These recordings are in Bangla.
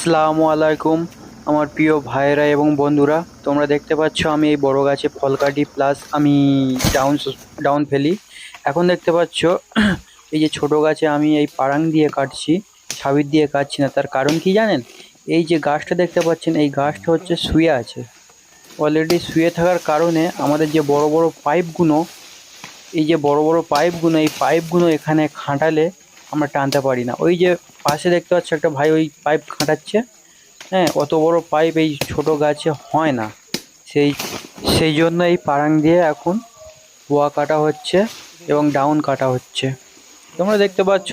আসসালামু আলাইকুম আমার প্রিয় ভাইয়েরা এবং বন্ধুরা, তোমরা দেখতে পাচ্ছ আমি এই বড় গাছে ফল কাটি প্লাস আমি ডাউন ফেলি। এখন দেখতে পাচ্ছ এই যে ছোট গাছে আমি এই পারাং দিয়ে কাটছি, ছাবির দিয়ে কাটছি না। তার কারণ কি জানেন? এই যে গাছটা দেখতে পাচ্ছেন, এই গাছটা হচ্ছে শুয়ে আছে। অলরেডি শুয়ে থাকার কারণে আমাদের যে বড় বড় পাইপগুলো, এই যে বড় বড় পাইপগুলো, এই পাইপগুলো এখানে খাটালে আমরা টানতে পারি না। ওই যে পাশে দেখতে পাচ্ছ একটা ভাই ওই পাইপ খাটাচ্ছে। হ্যাঁ, অত বড় পাইপ এই ছোট গাছে হয় না। সেই সেই জন্য এই পারাং দিয়ে এখন পোয়া কাটা হচ্ছে এবং ডাউন কাটা হচ্ছে। তোমরা দেখতে পাচ্ছ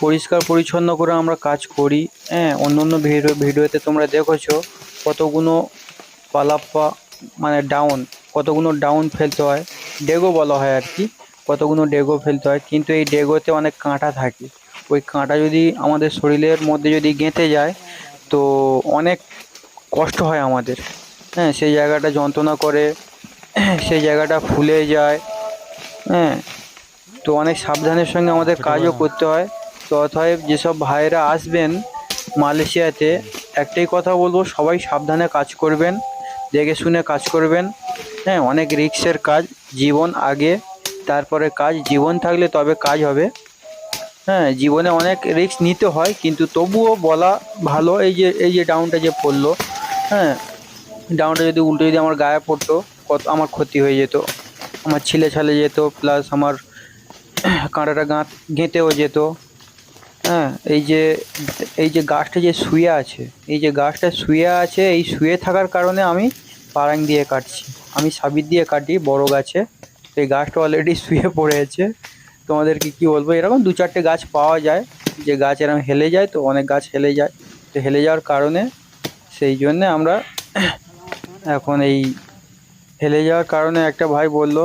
পরিষ্কার পরিচ্ছন্ন করে আমরা কাজ করি। হ্যাঁ, অন্য অন্য ভিডিওতে তোমরা দেখেছো কতগুলো পালাপ্পা মানে ডাউন, কতগুলো ডাউন ফেলতে হয়, ডেগো বলা হয় আর কি। কতগুলো ডেগো ফেলতে হয়, কিন্তু এই ডেগোতে অনেক কাঁটা থাকে। ওই কাঁটা যদি আমাদের শরীরের মধ্যে যদি গেঁথে যায় তো অনেক কষ্ট হয় আমাদের। হ্যাঁ, সেই জায়গাটা যন্ত্রণা করে, সেই জায়গাটা ফুলে যায়। হ্যাঁ, তো অনেক সাবধানের সঙ্গে আমাদের কাজও করতে হয়। তো অতএব যেসব ভাইয়েরা আসবেন মালয়েশিয়াতে, একটাই কথা বলবো, সবাই সাবধানে কাজ করবেন, দেখে শুনে কাজ করবেন। হ্যাঁ, অনেক রিস্কের কাজ, জীবন আগে তারপরে কাজ, জীবন থাকলে তবে কাজ হবে। হ্যাঁ, জীবনে অনেক রিস্ক নিতে হয়, কিন্তু তবুও বলা ভালো। এই যে ডাউনটা যে পড়লো, হ্যাঁ, ডাউনটা যদি উল্টো যদি আমার গায়ে পড়তো, কত আমার ক্ষতি হয়ে যেত, আমার ছিলে ছালে যেত, প্লাস আমার কাঁটাটা গেঁথেও যেত। হ্যাঁ, এই যে গাছটা যে শুয়ে আছে, এই যে গাছটা শুয়ে আছে, এই শুয়ে থাকার কারণে আমি পারাং দিয়ে কাটছি। আমি সাবির দিয়ে কাটি বড় গাছে। এই গাছটা অলরেডি শুয়ে পড়ে আছে। তোমাদেরকে কি বলবো, এরকম দু চারটে গাছ পাওয়া যায় যে গাছ এরকম হেলে যায়, তো অনেক গাছ হেলে যায়। তো হেলে যাওয়ার কারণে সেই জন্যে আমরা এখন এই হেলে যাওয়ার কারণে একটা ভাই বলল,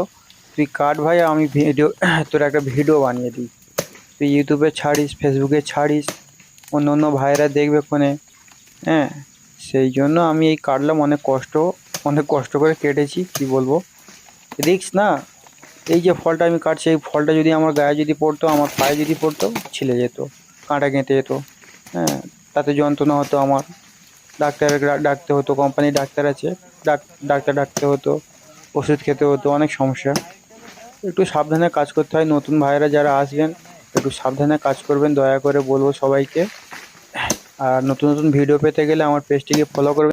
তুই কাট ভাই, আমি ভিডিও তোর একটা ভিডিও বানিয়ে দিই, তুই ইউটিউবে ছাড়িস, ফেসবুকে ছাড়িস, অন্য অন্য ভাইয়েরা দেখবে ফোনে। হ্যাঁ, সেই জন্য আমি এই কাটলাম, অনেক কষ্ট করে কেটেছি, কি বলবো, রিক্স না। এই যে ফলটা আমি কাটছি, এই ফলটা যদি আমার গায়ে যদি পড়তো, আমার পায়ে যদি পড়তো, ছিলে যেত, কাঁটা গেঁথে যেত। হ্যাঁ, তাতে যন্ত্রণা হতো আমার, ডাক্তারকে ডাকতে হতো, কোম্পানির ডাক্তার আছে, ডাক্তার ডাকতে হতো, ওষুধ খেতে হতো, অনেক সমস্যা। একটু সাবধানে কাজ করতে হয়। নতুন ভাইয়েরা যারা আসবেন একটু সাবধানে কাজ করবেন, দয়া করে বলবো সবাইকে। আর নতুন নতুন ভিডিও পেতে গেলে আমার পেজটিকে ফলো করবেন।